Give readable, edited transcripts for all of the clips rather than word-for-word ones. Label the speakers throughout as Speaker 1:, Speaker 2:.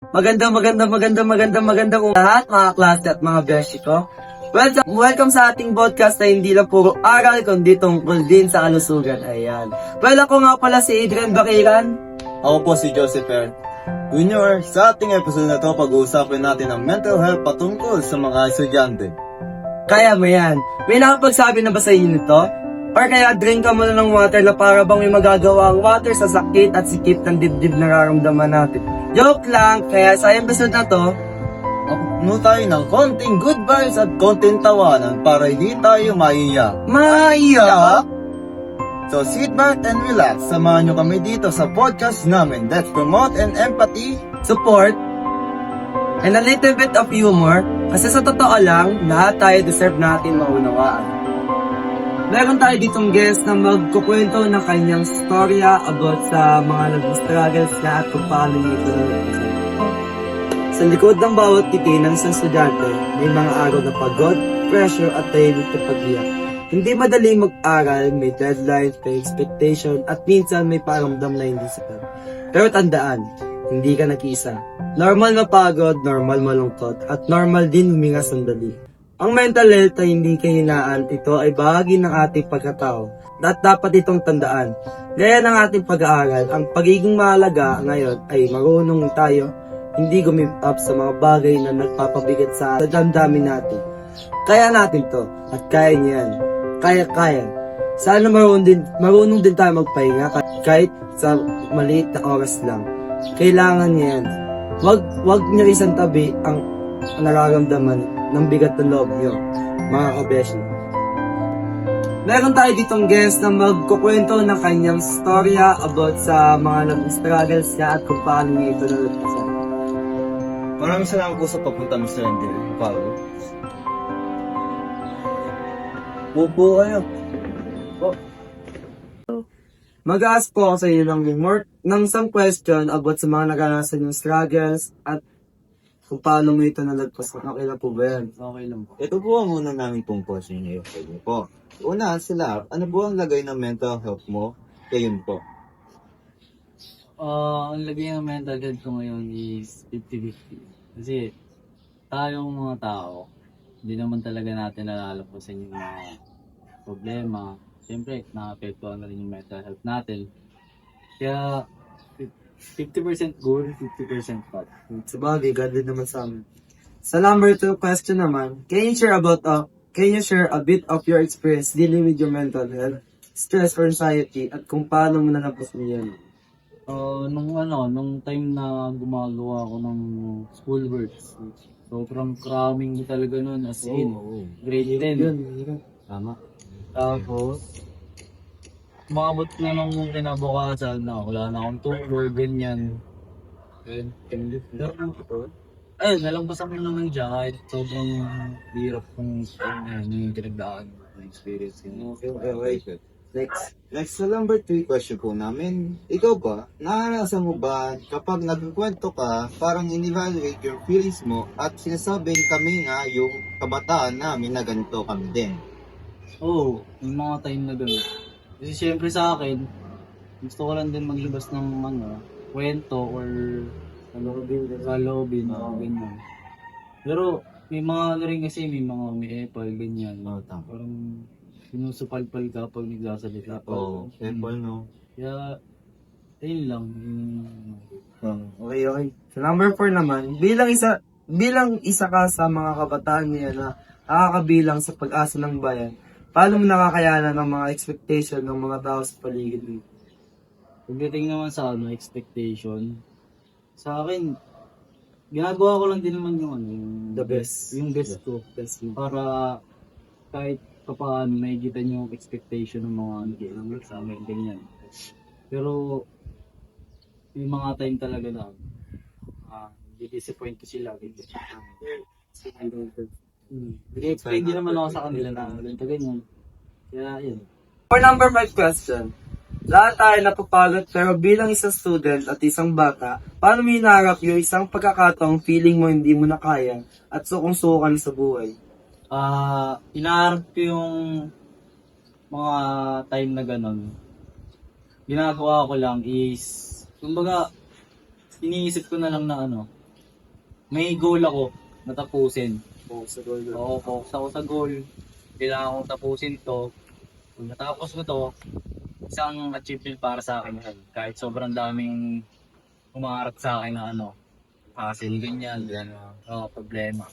Speaker 1: Magandang lahat mga klase at mga beshi ko. Welcome sa ating podcast na hindi lang puro aral kundi tungkol din sa kalusugan. Ayan. Well, ako nga pala si Adrian Bakiran.
Speaker 2: Ako po si Joseph R. Junior, sa ating episode na to, pag-uusapin natin ang mental health patungkol sa mga estudyante.
Speaker 1: Kaya mo yan. May nakapagsabi na ba sa inyo nito? Or kaya drink ka muna ng water na para bang may magagawa ang water sa sakit at sikip ng dibdib na nararamdaman natin. Joke lang, kaya sa episode na to,
Speaker 2: Puno tayo ng konting good vibes at konting tawanan para hindi tayo maiyak.
Speaker 1: maiyak!
Speaker 2: So sit back and relax. Samahan nyo kami dito sa podcast namin. Let's promote and empathy.
Speaker 1: Support, and a little bit of humor, kasi sa totoo lang, lahat tayo deserve natin maunawaan. Meron tayo ditong guest na magkukwento ng kanyang storya about sa mga nag-struggles na at kung paano niya ito nalampasan. Sa likod ng bawat ngiti ng isang estudyante, may mga araw na pagod, pressure at tahimik na pag-iyak. Hindi madali mag-aral, may deadlines, may expectation, at minsan may paramdam na hindi sapat. Pero tandaan, hindi ka nag-isa. Normal mapagod, normal malungkot, at normal din huminga sandali. Ang mental health ay hindi kahinaan, ito ay bahagi ng ating pagkatao. At dapat itong tandaan. Gaya ng ating pag-aaral, ang pagiging mahalaga ngayon ay marunong tayo hindi gumip up sa mga bagay na nagpapabigat sa damdamin natin. Kaya natin to, at kaya niyan. Kaya. Sana marunong din tayo magpahinga kahit sa maliit na oras lang. Kailangan niya yan. Wag niyo isang tabi ang nararamdaman ng bigat ng loob niyo, mga kabeshi. Meron tayo ditong guest na magkukwento ng kanyang storya about sa mga nag-struggles niya at kung paano niya ito nalampasan.
Speaker 2: Maraming salamat po sa papunta, Mr. Andrew. Paulo. Pupo kayo.
Speaker 1: Mag-ask po ako sa inyo ng some question about sa mga naranasan yung struggles at kung paano mo ito nalagpasan. Okay lang po ba yan?
Speaker 3: Okay lang po.
Speaker 2: Ito po ang unang namin pong question niyo. Po. Una sila, ano po ang lagay ng mental health mo? Kayon po.
Speaker 3: Ang lagay ng mental health ko ngayon is 50-50. Kasi tayong mga tao, hindi naman talaga natin nalalampasan yung mga problema. Siyempre, na-apektuhan na rin yung mental health natin. Kaya 50% good, 50% bad.
Speaker 1: Sa bagay, God din naman sa amin. Sa number 2 question naman, can you share a bit of your experience dealing with your mental health, stress or anxiety, at kung paano mo nalampasan yan?
Speaker 3: Nung time na gumagawa ako ng schoolworks, sobrang cramming ko talaga nun, as in, grade 10.
Speaker 1: Yun.
Speaker 2: Tama.
Speaker 3: Tapos, umabot na nung kinabukasan na wala na akong tulog, ganyan. Ayun, nalampasan ko naman dyan kahit sobrang hirap kong yung pinagdaan ng experience.
Speaker 2: Okay. Next sa number 3 question po namin, ikaw ba, naranasan mo ba kapag nagkwento ka, parang in-evaluate your feelings mo at sinasabing kami nga yung kabataan namin na ganito kami din?
Speaker 3: Oo, yung mga time na gano'n. Kasi syempre sa akin, gusto ko lang din maglabas ng kwento or kalobin, ganyan. Pero may mga rin kasi, may mga may epal, ganyan.
Speaker 2: Tama.
Speaker 3: Parang sinusupalpal ka pag nagsasalita.
Speaker 2: Apple, no?
Speaker 3: Kaya, ayun lang.
Speaker 1: Okay. Sa number 4 naman, bilang isa ka sa mga kabataan niya na nakakabilang sa pag-asa ng bayan, paano mo nakakayanan ng mga expectation ng mga tao sa paligid mo?
Speaker 3: Pagdating naman sa expectation, sa akin, ginagawa ko lang din naman yung
Speaker 1: The best.
Speaker 3: Yung best ko. Para kahit paano nakikita niyo yung expectation ng mga sa amin, ganyan. Pero yung mga time talaga na di-disappoint ko sila. Explain din naman ako sa kanila na ganyan. Kaya yun.
Speaker 1: For number 5 question, lahat tayo napapagod pero bilang isang student at isang bata, paano mo hinaharap yung isang pagkakataong feeling mo hindi mo na kaya at sukong-suko ka na sa buhay?
Speaker 3: Inaarap ko yung mga time na gano'n. Ginagawa ko lang is, kumbaga, iniisip ko na lang na may goal ako na tapusin.
Speaker 1: Sa goal.
Speaker 3: Oo, focus ako sa goal. Kailangan kong tapusin to. Kung natapos ko to, isang achievement para sa akin yan. Kahit sobrang daming umangarap sa akin na hassle, ganyan. Problema.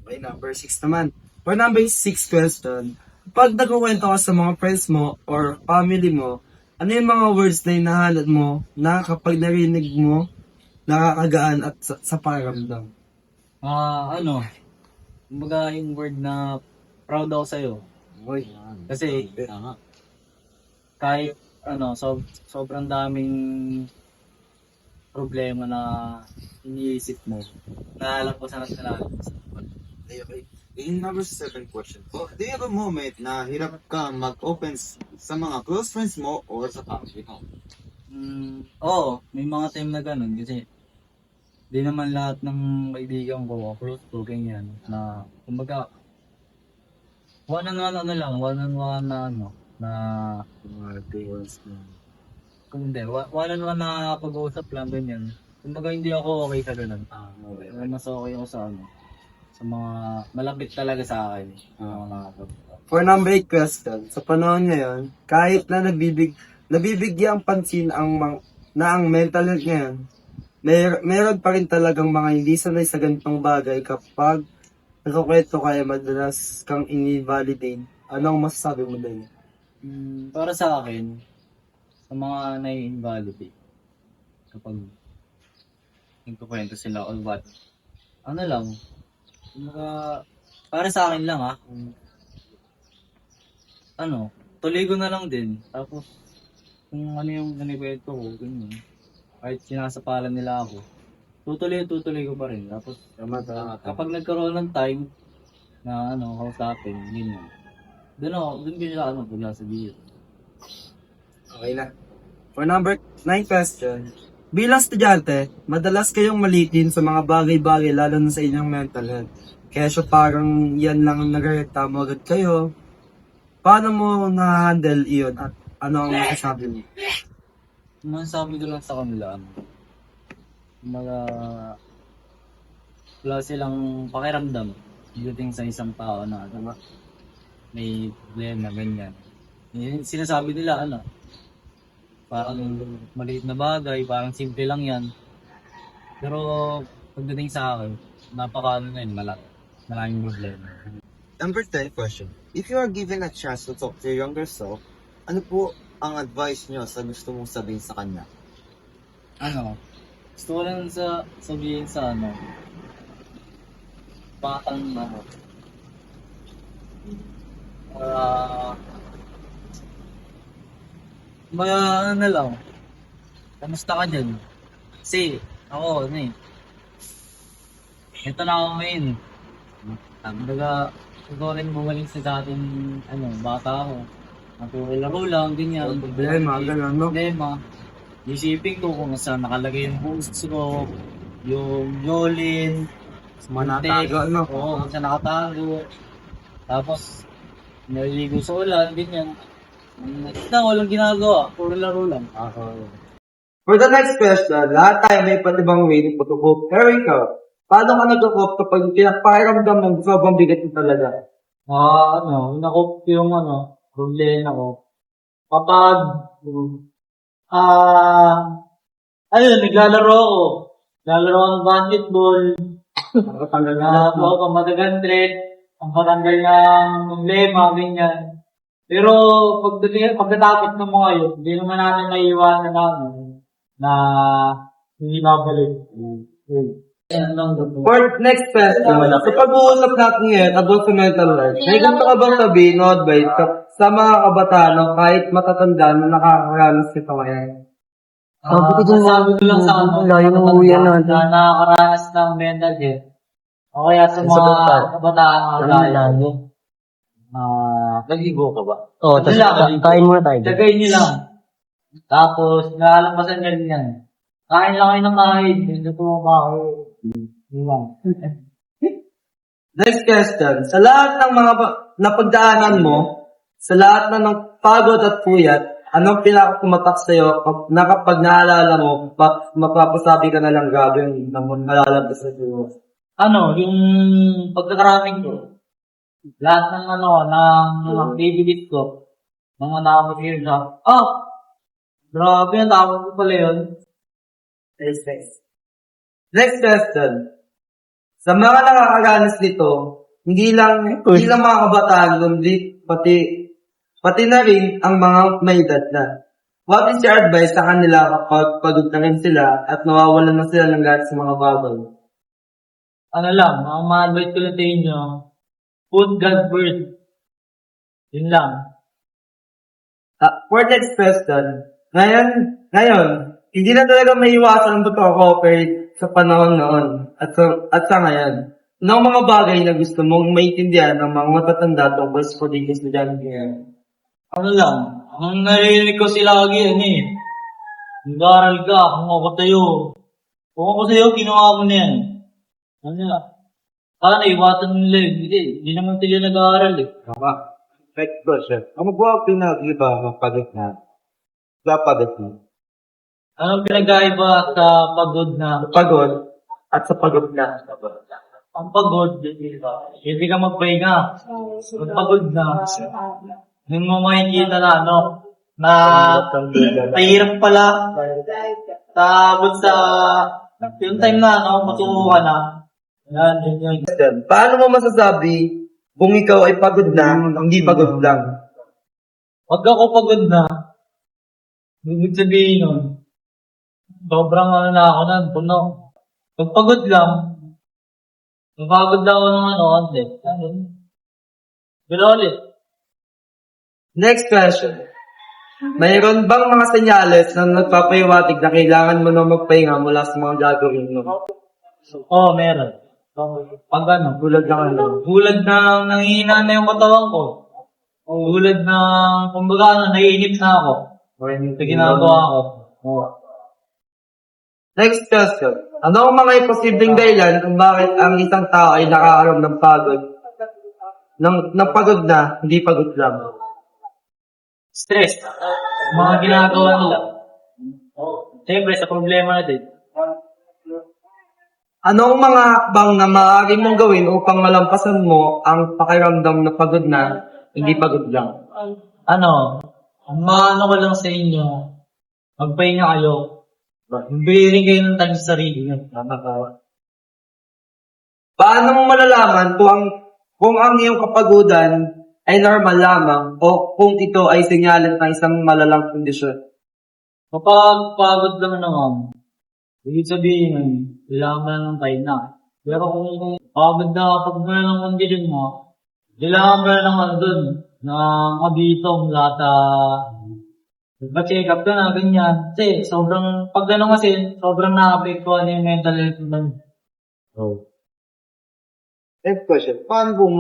Speaker 1: Okay, number 6 naman. For number 6 question, pag nagkukwento ka sa mga friends mo or family mo, ano yung mga words na hinahanap mo na kapag narinig mo, nakakagaan at sa pakiramdam?
Speaker 3: Kumbaga yung word na proud ako sa'yo.
Speaker 1: Uy,
Speaker 3: Kasi, kahit sobrang daming problema na iniisip mo, naalagpasan at naalagpasan.
Speaker 2: Okay. In number 7 question po, do you have a moment na hirap ka mag-open sa mga close friends mo or sa family mo?
Speaker 3: Oo, may mga time na ganun kasi di naman lahat ng kaibigan ko, close to, ganyan, na kumbaga one on one na kung hindi, one on one na pag-uusap lang, ganyan. Kumbaga hindi ako okay sa ganun. Mas okay ako sa mga malapit talaga sa akin.
Speaker 1: for number 8 question, sa panahon ngayon, kahit na nabibigyang pansin na ang mental health ngayon, meron pa rin talagang mga hindi sanay sa ganitong bagay kapag nagkukwento kaya madalas kang invalidate. Ano ang masasabi mo din?
Speaker 3: Para sa akin, sa mga nai-invalidate, kapag nagkukwento sila or what, kumbaga, para sa akin lang tuloy ko na lang din. Tapos, kung ano yung nanikwento ko, ganyan. Kahit sinasapalan nila ako, tutuloy ko pa rin. Tapos, kapag nagkaroon ng time na kausapin, ganyan. Doon ko sila pagsasabihin.
Speaker 1: Okay na. For number 9 question, bilang estudyante, madalas kayong malitin sa mga bagay-bagay lalo na sa inyong mental health. Kaya siya parang yan lang ang nagreklamo agad kayo. Paano mo na-handle iyon at ano ang masasabi mo?
Speaker 3: Masasabi ko lang sa kanila, wala silang pakiramdam dating sa isang tao na may problema, ganyan. Sinasabi nila, parang maliit na bagay, parang simple lang yan. Pero pagdating sa akin, maraming problema.
Speaker 2: Number 10 question. If you are given a chance to talk to your younger self, ano po ang advice nyo sa gusto mong sabihin sa kanya?
Speaker 3: Gusto ko lang sabihin sa batang lang, kamusta ka dyan? Kasi, ako, ito na ako ngayon. Ikaw rin bumalik sa dating, bata ako. Natularo lang, ganyan.
Speaker 1: Problema, ganun, no?
Speaker 3: Problema. Isipin ko kung saan nakalagay yung boosts ko, yung Yolin,
Speaker 1: Manatago, no?
Speaker 3: Oo, kung saan nakatago. Tapos, naliligo sa ulan, ganyan. Walang ginagawa, puro laro lang.
Speaker 1: For the next question, lahat tayo may iba't ibang way ng pag-cope. Pero ikaw, paano ka nag-cope kapag pinapakiramdam ng sobrang bigat mo talaga?
Speaker 3: Nakop yung problema ko. Kapag, naglalaro ako. Naglalaro ako ng basketball.
Speaker 1: Nakatanggal na.
Speaker 3: Pamatagan ang patanggal ng problema, ganyan. Pero pagkatapos ng mga yun, hindi naman natin naiiwanan na hindi babalik.
Speaker 1: For next question, sa pag-uusap natin ngayon about sa mental health, may gusto ka bang sabihin o advice sa mga kabataan o kahit matatanda na nakakaranas nito ngayon?
Speaker 3: Sabi ko lang sa na nakakaranas ng mental health. O kaya sa mga kabataan kagaya. Nag-igo ka ba?
Speaker 4: Oo, tapos kain muna tayo.
Speaker 3: Lagay niyo lang. Tapos, naalamasan niya rin yan. Kain lang kayo ng kain. Hindi po ako.
Speaker 1: Next question, sa lahat ng mga napagdaanan mo, sa lahat ng pagod at puyat, Anong pinaka-tumatak sa'yo na kapag naalala mo, mapapasabi ka na lang grabe yung nalalabas sa iyo?
Speaker 3: Yung pagkakaraming ko, lahat ng ng activities ko, mga nakapag-hear na, grabe, natapos ko pala yun.
Speaker 1: Next question. Sa mga nakakaranas nito, hindi lang mga kabataan, kundi pati na rin ang mga may edad na. What is your advice sa kanila kapag pagod na rin sila at nawawalan na sila ng lahat sa mga bagay?
Speaker 3: Ang ma-advise ko lang sa inyo, put God first. Yun lang.
Speaker 1: For next question, ngayon, hindi na talaga may iwasan ang pagkaka-cooperate sa panahon noon at sa ngayon. Ano ang mga bagay na gusto mong maintindihan ng mga matatanda tungkol sa pagiging estudyante ngayon?
Speaker 3: Ang narinig ko sila lagi, nag-aaral ka, kung ako sa'yo, ginawa mo na yan. Sana iwasan nila yun. Hindi naman sila nag-aaral
Speaker 2: Tama. Next question. Ang magbuha pinag-iba ng pagod na? Pagod na.
Speaker 3: Anong pinag-aiba sa pagod na?
Speaker 1: Pagod at sa pagod na.
Speaker 3: Ang pagod, hindi ka magpahinga. Ang pagod na, yung mo makikita na mahirap pala. Tapos yung time na matuto ka na. Yan.
Speaker 1: Paano mo masasabi kung ikaw ay pagod na, hindi pagod lang?
Speaker 3: Pag ako pagod na, ibig sabihin nun, sobrang na ako na, puno. Pag pagod lang, napagod lang ako ng konti. Pero ulit.
Speaker 1: Next question. Mayroon bang mga senyales na nagpapahiwatig na kailangan mo na magpahinga mula sa mga gagawin mo?
Speaker 3: Meron. Pag
Speaker 1: Tulad ng ano?
Speaker 3: Bulad na nanghihina na yung katawan ko. Bulad na, kumbaga, naiinip na ako. Sa ginagawa ko.
Speaker 1: Next question. Ano ang mga imposibleng dahilan kung bakit ang isang tao ay nakakaroon ng pagod? Ng pagod na, hindi pagod lang.
Speaker 3: Stress. Mga ginagawa nila. Siyempre, sa problema natin.
Speaker 1: Ano ang mga hakbang na maaari mong gawin upang malampasan mo ang pakiramdam na pagod na, hindi pagod lang?
Speaker 3: Ang maano ko lang sa inyo, magpahinga kayo. Bigyan rin kayo ng time sa sarili nyo.
Speaker 1: Paano mo malalaman kung ang iyong kapagudan ay normal lamang o kung ito ay senyales ng isang malalang kondisyon?
Speaker 3: Kapag pagod lang naman, ibig sabihin, kailangan ng pahinga. Pero kung pagod na kapag mo na ng kondisyon mo, kailangan mo na naman dun ng abitong lahat check up ka na, ganyan. Kasi pag gano'n kasi, sobrang nakapektuhan yung mental health ng.
Speaker 2: Next question. Paano po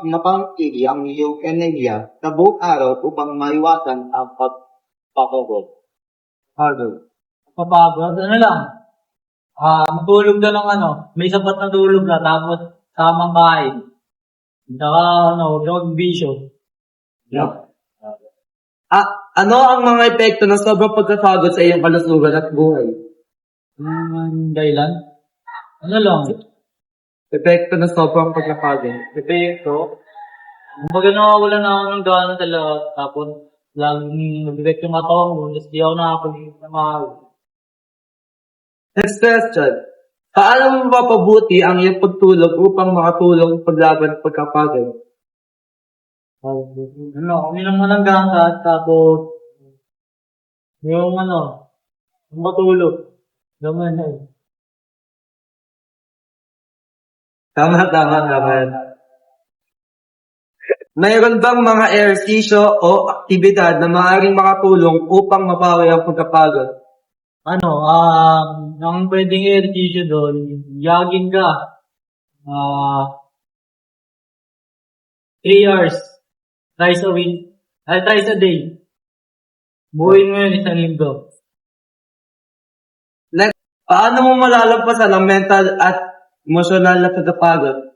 Speaker 2: mapangkili ang iyong enerhiya sa buong araw upang maiwasan ang pagpapagod?
Speaker 3: Papagod, matulog na ng may sapat na tulog na, tapos tamang kain. Saka, huwag na mag-bisyo.
Speaker 1: Ano ang mga epekto ng sobrang pagkapagod sa iyong kalusugan at buhay?
Speaker 3: Dahilan?
Speaker 1: Epekto ng sobrang pagkapagod.
Speaker 3: Epekto? Kumbaga nawawala na ako ng gana talaga, tapos laging nag-effect yung katawan ko, tapos di ako nakapag-mahal.
Speaker 1: Next question. Paano mo mapapabuti ang iyong pagtulog upang makatulong paglaban ng pagkapagod?
Speaker 3: Uminom mo ng gangkat, tapos yung matulog. Naman
Speaker 1: Tama. Mayroon bang mga ehersisyo o aktibidad na maaaring makatulong upang mapawi ang pagkapagod?
Speaker 3: Ang pwedeng ehersisyo doon, jogging ka. 3 hours. Twice a week. Twice a day. Buuin mo yun isang linggo.
Speaker 1: Next, paano mo malalampasan ang mental at emotional na pagkapagod?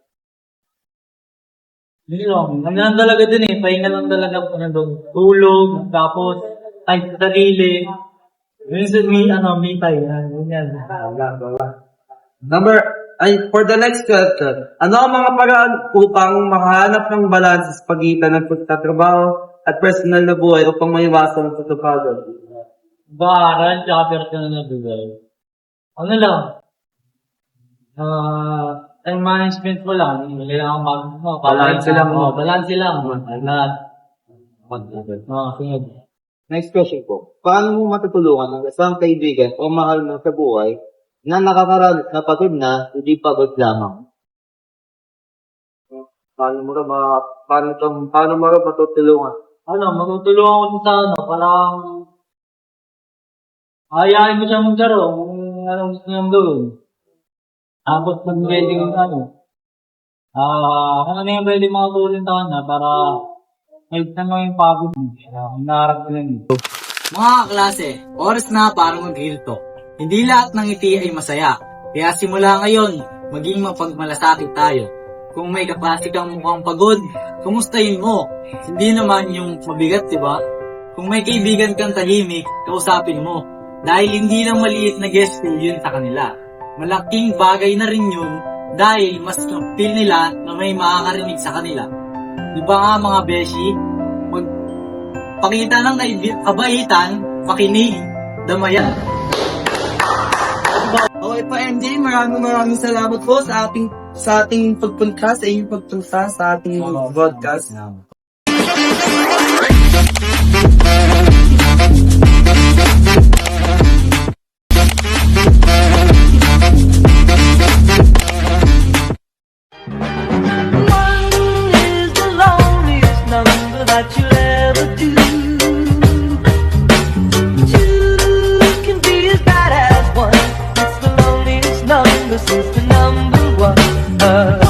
Speaker 3: Yun lang. Ano lang talaga dun pahinga lang talaga po na doon. Tulog, tapos
Speaker 5: Ay, sarili. Yun sa me time. Yan.
Speaker 1: For the next question, ano ang mga paraan upang makahanap ng balance sa pagitan ng pagtatrabaho at personal na buhay upang maiwasan ang pagpapagod?
Speaker 5: Baral, tsaka personal na buhay. Ano lang? Time management mo lang. Kailangan balance lang. Balance lang. Lahat. Sunod.
Speaker 2: Next question po. Paano mo matutulungan ang isang kaibigan o mahal mo sa buhay na nakakaranas na pagod na, hindi pagod lamang?
Speaker 1: Paano mo ka matutulungan?
Speaker 5: Magtutulungan ko sa parang ayayin mo siya maglaro kung anong gusto niyang gawin. Tapos mag-ready kung kung ano yung pwede mga tulong sa kanya para help naman yung pagod mo. Naharap ko lang yun.
Speaker 6: Mga kaklase, oras na para mag-real talk. Hindi lahat ng ngiti ay masaya. Kaya simula ngayon, maging mapagmalasakit tayo. Kung may kaklase kang mukhang pagod, kumustahin mo. Hindi naman yung mabigat, di ba? Kung may kaibigan kang tahimik, kausapin mo. Dahil hindi lang maliit na gesture yun sa kanila. Malaking bagay na rin yun dahil mas feel nila na may makakarinig sa kanila. Di ba nga mga beshi? Pakita ng kabaitan, pakinig, damayan.
Speaker 1: Okay po, MJ, maraming salamat po sa ating pagpunta, sa inyong pagpunta sa ating broadcast.
Speaker 7: That you'll ever do. Two can be as bad as one. It's the loneliest number since the number one.